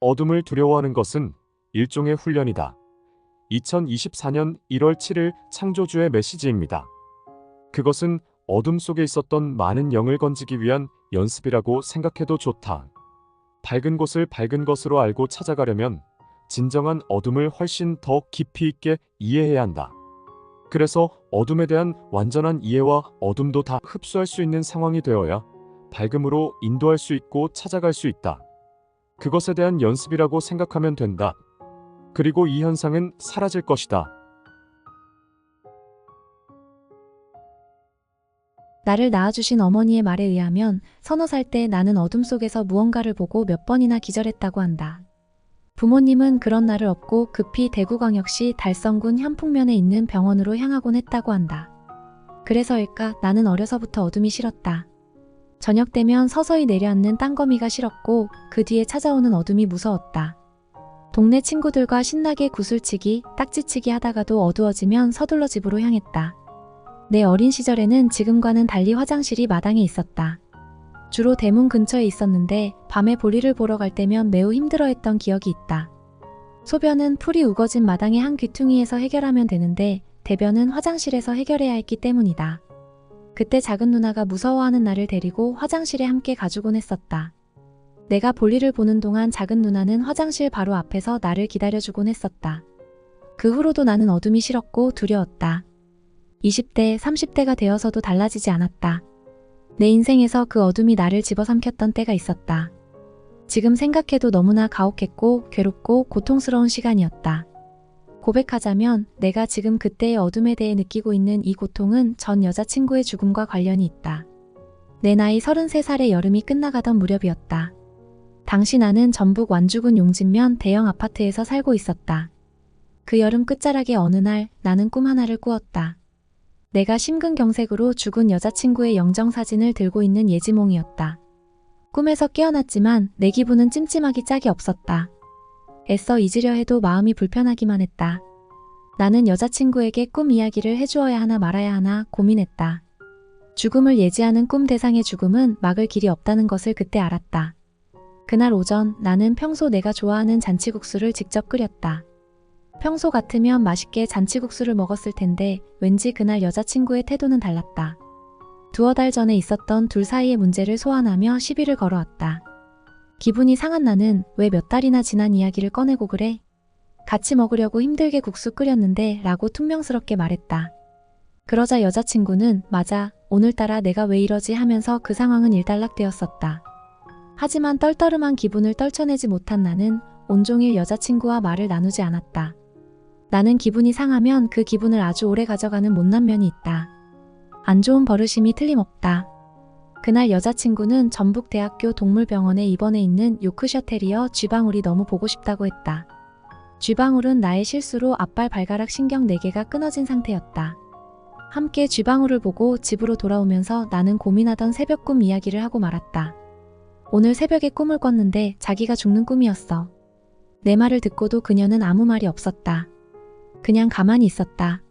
어둠을 두려워하는 것은 일종의 훈련이다. 2024년 1월 7일 창조주의 메시지입니다. 그것은 어둠 속에 있었던 많은 영을 건지기 위한 연습이라고 생각해도 좋다. 밝은 곳을 밝은 것으로 알고 찾아가려면 진정한 어둠을 훨씬 더 깊이 있게 이해해야 한다. 그래서 어둠에 대한 완전한 이해와 어둠도 다 흡수할 수 있는 상황이 되어야 밝음으로 인도할 수 있고 찾아갈 수 있다. 그것에 대한 연습이라고 생각하면 된다. 그리고 이 현상은 사라질 것이다. 나를 낳아주신 어머니의 말에 의하면 3살 때 나는 어둠 속에서 무언가를 보고 몇 번이나 기절했다고 한다. 부모님은 그런 나를 업고 급히 대구광역시 달성군 현풍면에 있는 병원으로 향하곤 했다고 한다. 그래서일까 나는 어려서부터 어둠이 싫었다. 저녁 되면 서서히 내려앉는 땅거미가 싫었고 그 뒤에 찾아오는 어둠이 무서웠다. 동네 친구들과 신나게 구슬치기, 딱지치기 하다가도 어두워지면 서둘러 집으로 향했다. 내 어린 시절에는 지금과는 달리 화장실이 마당에 있었다. 주로 대문 근처에 있었는데 밤에 볼일을 보러 갈 때면 매우 힘들어했던 기억이 있다. 소변은 풀이 우거진 마당의 한 귀퉁이에서 해결하면 되는데 대변은 화장실에서 해결해야 했기 때문이다. 그때 작은 누나가 무서워하는 나를 데리고 화장실에 함께 가주곤 했었다. 내가 볼일을 보는 동안 작은 누나는 화장실 바로 앞에서 나를 기다려주곤 했었다. 그 후로도 나는 어둠이 싫었고 두려웠다. 20대, 30대가 되어서도 달라지지 않았다. 내 인생에서 그 어둠이 나를 집어삼켰던 때가 있었다. 지금 생각해도 너무나 가혹했고 괴롭고 고통스러운 시간이었다. 고백하자면 내가 지금 그때의 어둠에 대해 느끼고 있는 이 고통은 전 여자친구의 죽음과 관련이 있다. 내 나이 33살의 여름이 끝나가던 무렵이었다. 당시 나는 전북 완주군 용진면 대형 아파트에서 살고 있었다. 그 여름 끝자락의 어느 날 나는 꿈 하나를 꾸었다. 내가 심근경색으로 죽은 여자친구의 영정사진을 들고 있는 예지몽이었다. 꿈에서 깨어났지만 내 기분은 찜찜하기 짝이 없었다. 애써 잊으려 해도 마음이 불편하기만 했다. 나는 여자친구에게 꿈 이야기를 해주어야 하나 말아야 하나 고민했다. 죽음을 예지하는 꿈 대상의 죽음은 막을 길이 없다는 것을 그때 알았다. 그날 오전 나는 평소 내가 좋아하는 잔치국수를 직접 끓였다. 평소 같으면 맛있게 잔치국수를 먹었을 텐데 왠지 그날 여자친구의 태도는 달랐다. 두어 달 전에 있었던 둘 사이의 문제를 소환하며 시비를 걸어왔다. 기분이 상한 나는 왜 몇 달이나 지난 이야기를 꺼내고 그래? 같이 먹으려고 힘들게 국수 끓였는데 라고 퉁명스럽게 말했다. 그러자 여자친구는 맞아, 오늘따라 내가 왜 이러지 하면서 그 상황은 일단락되었었다. 하지만 떨떠름한 기분을 떨쳐내지 못한 나는 온종일 여자친구와 말을 나누지 않았다. 나는 기분이 상하면 그 기분을 아주 오래 가져가는 못난 면이 있다. 안 좋은 버릇임이 틀림없다. 그날 여자친구는 전북대학교 동물병원에 입원해 있는 요크셔 테리어 쥐방울이 너무 보고 싶다고 했다. 쥐방울은 나의 실수로 앞발 발가락 신경 4개가 끊어진 상태였다. 함께 쥐방울을 보고 집으로 돌아오면서 나는 고민하던 새벽 꿈 이야기를 하고 말았다. 오늘 새벽에 꿈을 꿨는데 자기가 죽는 꿈이었어. 내 말을 듣고도 그녀는 아무 말이 없었다. 그냥 가만히 있었다.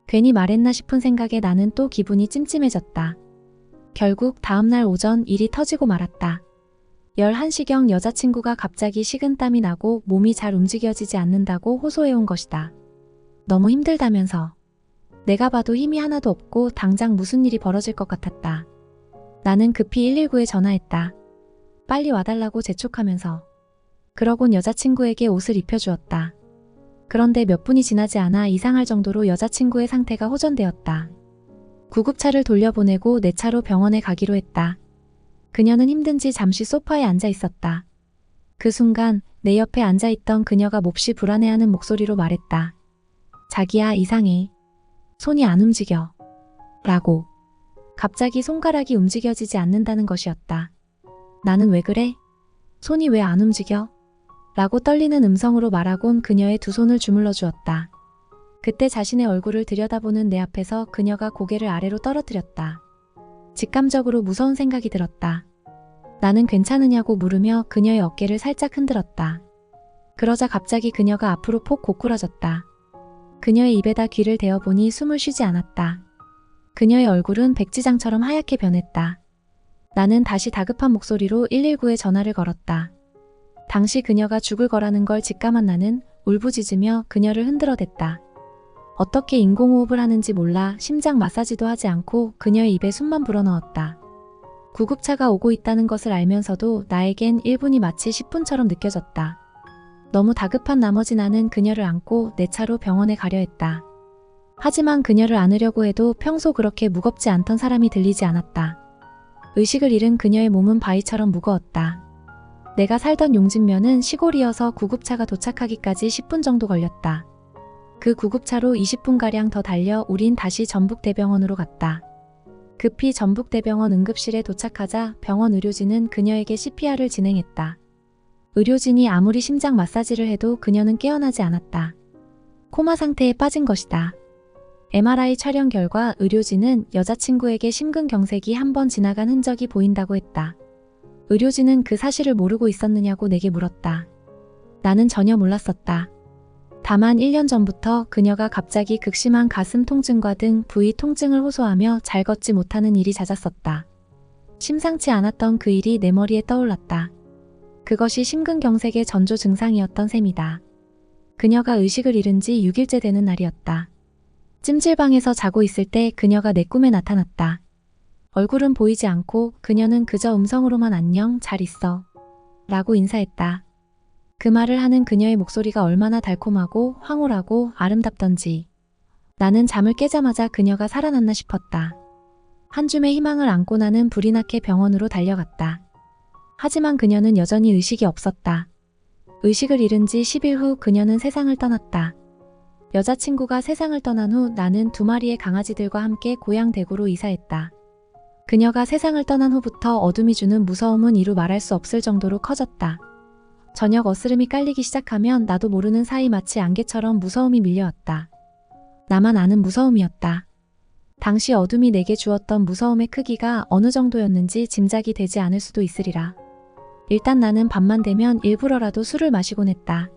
괜히 말했나 싶은 생각에 나는 또 기분이 찜찜해졌다. 결국 다음날 오전 일이 터지고 말았다. 11시경 여자친구가 갑자기 식은땀이 나고 몸이 잘 움직여지지 않는다고 호소해온 것이다. 너무 힘들다면서. 내가 봐도 힘이 하나도 없고 당장 무슨 일이 벌어질 것 같았다. 나는 급히 119에 전화했다. 빨리 와달라고 재촉하면서. 그러곤 여자친구에게 옷을 입혀주었다. 그런데 몇 분이 지나지 않아 이상할 정도로 여자친구의 상태가 호전되었다. 구급차를 돌려보내고 내 차로 병원에 가기로 했다. 그녀는 힘든지 잠시 소파에 앉아 있었다. 그 순간 내 옆에 앉아있던 그녀가 몹시 불안해하는 목소리로 말했다. 자기야, 이상해. 손이 안 움직여. 라고. 갑자기 손가락이 움직여지지 않는다는 것이었다. 나는 왜 그래? 손이 왜 안 움직여? 라고 떨리는 음성으로 말하곤 그녀의 두 손을 주물러 주었다. 그때 자신의 얼굴을 들여다보는 내 앞에서 그녀가 고개를 아래로 떨어뜨렸다. 직감적으로 무서운 생각이 들었다. 나는 괜찮으냐고 물으며 그녀의 어깨를 살짝 흔들었다. 그러자 갑자기 그녀가 앞으로 폭 고꾸라졌다. 그녀의 입에다 귀를 대어보니 숨을 쉬지 않았다. 그녀의 얼굴은 백지장처럼 하얗게 변했다. 나는 다시 다급한 목소리로 119에 전화를 걸었다. 당시 그녀가 죽을 거라는 걸 직감한 나는 울부짖으며 그녀를 흔들어댔다. 어떻게 인공호흡을 하는지 몰라 심장 마사지도 하지 않고 그녀의 입에 숨만 불어넣었다. 구급차가 오고 있다는 것을 알면서도 나에겐 1분이 마치 10분처럼 느껴졌다. 너무 다급한 나머지 나는 그녀를 안고 내 차로 병원에 가려 했다. 하지만 그녀를 안으려고 해도 평소 그렇게 무겁지 않던 사람이 들리지 않았다. 의식을 잃은 그녀의 몸은 바위처럼 무거웠다. 내가 살던 용진면은 시골이어서 구급차가 도착하기까지 10분 정도 걸렸다. 그 구급차로 20분가량 더 달려 우린 다시 전북대병원으로 갔다. 급히 전북대병원 응급실에 도착하자 병원 의료진은 그녀에게 CPR을 진행했다. 의료진이 아무리 심장 마사지를 해도 그녀는 깨어나지 않았다. 코마 상태에 빠진 것이다. MRI 촬영 결과 의료진은 여자친구에게 심근경색이 한 번 지나간 흔적이 보인다고 했다. 의료진은 그 사실을 모르고 있었느냐고 내게 물었다. 나는 전혀 몰랐었다. 다만 1년 전부터 그녀가 갑자기 극심한 가슴 통증과 등 부위 통증을 호소하며 잘 걷지 못하는 일이 잦았었다. 심상치 않았던 그 일이 내 머리에 떠올랐다. 그것이 심근경색의 전조 증상이었던 셈이다. 그녀가 의식을 잃은 지 6일째 되는 날이었다. 찜질방에서 자고 있을 때 그녀가 내 꿈에 나타났다. 얼굴은 보이지 않고 그녀는 그저 음성으로만 안녕, 잘 있어 라고 인사했다. 그 말을 하는 그녀의 목소리가 얼마나 달콤하고 황홀하고 아름답던지 나는 잠을 깨자마자 그녀가 살아났나 싶었다. 한 줌의 희망을 안고 나는 불이 나게 병원으로 달려갔다. 하지만 그녀는 여전히 의식이 없었다. 의식을 잃은 지 10일 후 그녀는 세상을 떠났다. 여자친구가 세상을 떠난 후 나는 2마리의 강아지들과 함께 고향 대구로 이사했다. 그녀가 세상을 떠난 후부터 어둠이 주는 무서움은 이루 말할 수 없을 정도로 커졌다. 저녁 어스름이 깔리기 시작하면 나도 모르는 사이 마치 안개처럼 무서움이 밀려왔다. 나만 아는 무서움이었다. 당시 어둠이 내게 주었던 무서움의 크기가 어느 정도였는지 짐작이 되지 않을 수도 있으리라. 일단 나는 밤만 되면 일부러라도 술을 마시곤 했다.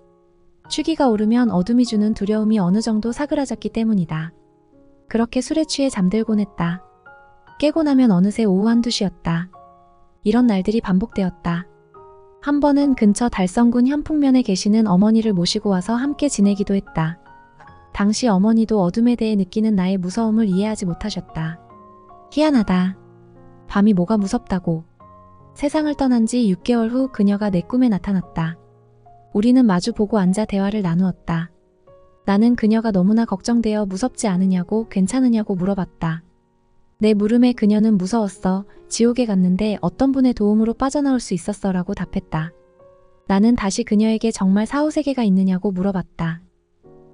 취기가 오르면 어둠이 주는 두려움이 어느 정도 사그라졌기 때문이다. 그렇게 술에 취해 잠들곤 했다. 깨고 나면 어느새 오후 1~2시였다. 이런 날들이 반복되었다. 한 번은 근처 달성군 현풍면에 계시는 어머니를 모시고 와서 함께 지내기도 했다. 당시 어머니도 어둠에 대해 느끼는 나의 무서움을 이해하지 못하셨다. 희한하다. 밤이 뭐가 무섭다고. 세상을 떠난 지 6개월 후 그녀가 내 꿈에 나타났다. 우리는 마주 보고 앉아 대화를 나누었다. 나는 그녀가 너무나 걱정되어 무섭지 않으냐고 괜찮으냐고 물어봤다. 내 물음에 그녀는 무서웠어. 지옥에 갔는데 어떤 분의 도움으로 빠져나올 수 있었어 라고 답했다. 나는 다시 그녀에게 정말 사후세계가 있느냐고 물어봤다.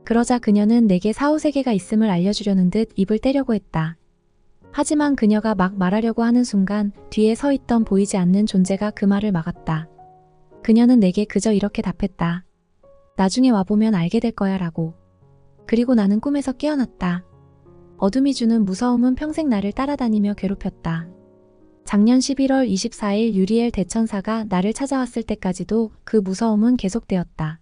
그러자 그녀는 내게 사후세계가 있음을 알려주려는 듯 입을 떼려고 했다. 하지만 그녀가 막 말하려고 하는 순간 뒤에 서 있던 보이지 않는 존재가 그 말을 막았다. 그녀는 내게 그저 이렇게 답했다. 나중에 와보면 알게 될 거야 라고. 그리고 나는 꿈에서 깨어났다. 어둠이 주는 무서움은 평생 나를 따라다니며 괴롭혔다. 작년 11월 24일 유리엘 대천사가 나를 찾아왔을 때까지도 그 무서움은 계속되었다.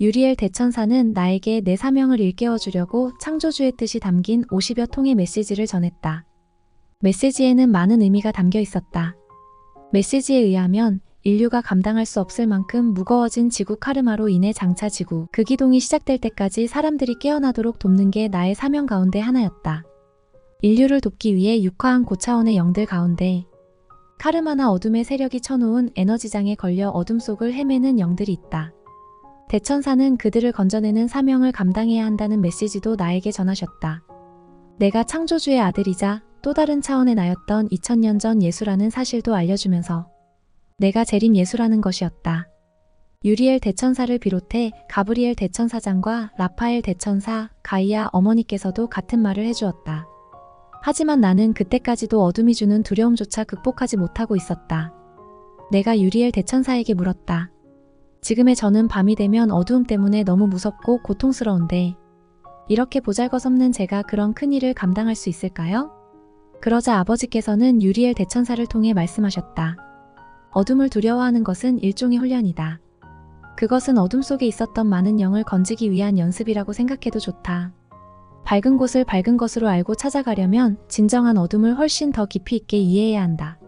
유리엘 대천사는 나에게 내 사명을 일깨워주려고 창조주의 뜻이 담긴 50여 통의 메시지를 전했다. 메시지에는 많은 의미가 담겨 있었다. 메시지에 의하면 인류가 감당할 수 없을 만큼 무거워진 지구 카르마로 인해 장차 지구 그 기동이 시작될 때까지 사람들이 깨어나도록 돕는 게 나의 사명 가운데 하나였다. 인류를 돕기 위해 육화한 고차원의 영들 가운데 카르마나 어둠의 세력이 쳐놓은 에너지장에 걸려 어둠 속을 헤매는 영들이 있다. 대천사는 그들을 건져내는 사명을 감당해야 한다는 메시지도 나에게 전하셨다. 내가 창조주의 아들이자 또 다른 차원의 나였던 2000년 전 예수라는 사실도 알려주면서 내가 재림 예수라는 것이었다. 유리엘 대천사를 비롯해 가브리엘 대천사장과 라파엘 대천사, 가이아 어머니께서도 같은 말을 해주었다. 하지만 나는 그때까지도 어둠이 주는 두려움조차 극복하지 못하고 있었다. 내가 유리엘 대천사에게 물었다. 지금의 저는 밤이 되면 어두움 때문에 너무 무섭고 고통스러운데 이렇게 보잘것없는 제가 그런 큰일을 감당할 수 있을까요? 그러자 아버지께서는 유리엘 대천사를 통해 말씀하셨다. 어둠을 두려워하는 것은 일종의 훈련이다. 그것은 어둠 속에 있었던 많은 영을 건지기 위한 연습이라고 생각해도 좋다. 밝은 곳을 밝은 것으로 알고 찾아가려면 진정한 어둠을 훨씬 더 깊이 있게 이해해야 한다.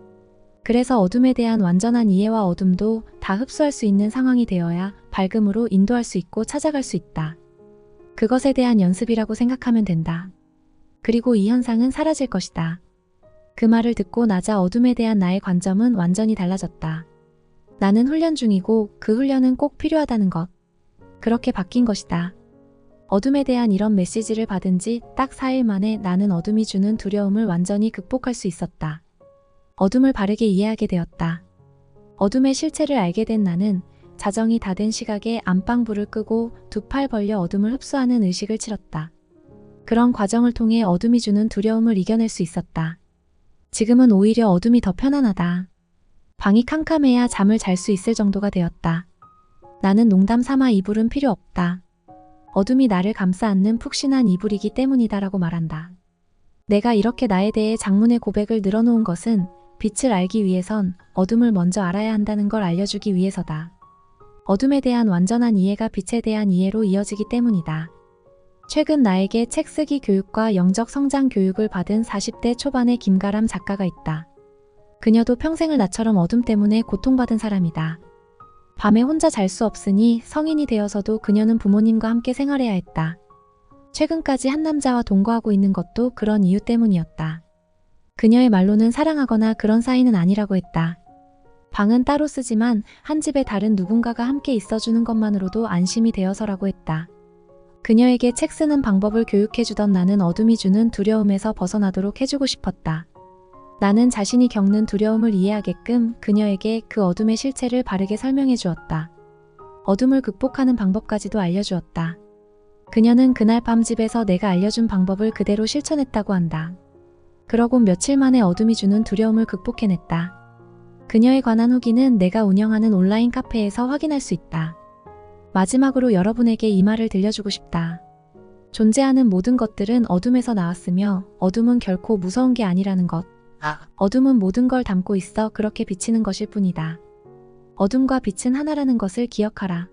그래서 어둠에 대한 완전한 이해와 어둠도 다 흡수할 수 있는 상황이 되어야 밝음으로 인도할 수 있고 찾아갈 수 있다. 그것에 대한 연습이라고 생각하면 된다. 그리고 이 현상은 사라질 것이다. 그 말을 듣고 나자 어둠에 대한 나의 관점은 완전히 달라졌다. 나는 훈련 중이고 그 훈련은 꼭 필요하다는 것. 그렇게 바뀐 것이다. 어둠에 대한 이런 메시지를 받은 지 딱 4일 만에 나는 어둠이 주는 두려움을 완전히 극복할 수 있었다. 어둠을 바르게 이해하게 되었다. 어둠의 실체를 알게 된 나는 자정이 다 된 시각에 안방불을 끄고 두 팔 벌려 어둠을 흡수하는 의식을 치렀다. 그런 과정을 통해 어둠이 주는 두려움을 이겨낼 수 있었다. 지금은 오히려 어둠이 더 편안하다. 방이 캄캄해야 잠을 잘 수 있을 정도가 되었다. 나는 농담 삼아 이불은 필요 없다. 어둠이 나를 감싸 안는 푹신한 이불이기 때문이다라고 말한다. 내가 이렇게 나에 대해 장문의 고백을 늘어놓은 것은 빛을 알기 위해선 어둠을 먼저 알아야 한다는 걸 알려주기 위해서다. 어둠에 대한 완전한 이해가 빛에 대한 이해로 이어지기 때문이다. 최근 나에게 책 쓰기 교육과 영적 성장 교육을 받은 40대 초반의 김가람 작가가 있다. 그녀도 평생을 나처럼 어둠 때문에 고통받은 사람이다. 밤에 혼자 잘 수 없으니 성인이 되어서도 그녀는 부모님과 함께 생활해야 했다. 최근까지 한 남자와 동거하고 있는 것도 그런 이유 때문이었다. 그녀의 말로는 사랑하거나 그런 사이는 아니라고 했다. 방은 따로 쓰지만 한 집에 다른 누군가가 함께 있어주는 것만으로도 안심이 되어서라고 했다. 그녀에게 책 쓰는 방법을 교육해주던 나는 어둠이 주는 두려움에서 벗어나도록 해주고 싶었다. 나는 자신이 겪는 두려움을 이해하게끔 그녀에게 그 어둠의 실체를 바르게 설명해 주었다. 어둠을 극복하는 방법까지도 알려주었다. 그녀는 그날 밤 집에서 내가 알려준 방법을 그대로 실천했다고 한다. 그러고 며칠 만에 어둠이 주는 두려움을 극복해냈다. 그녀에 관한 후기는 내가 운영하는 온라인 카페에서 확인할 수 있다. 마지막으로 여러분에게 이 말을 들려주고 싶다. 존재하는 모든 것들은 어둠에서 나왔으며 어둠은 결코 무서운 게 아니라는 것. 어둠은 모든 걸 담고 있어 그렇게 비치는 것일 뿐이다. 어둠과 빛은 하나라는 것을 기억하라.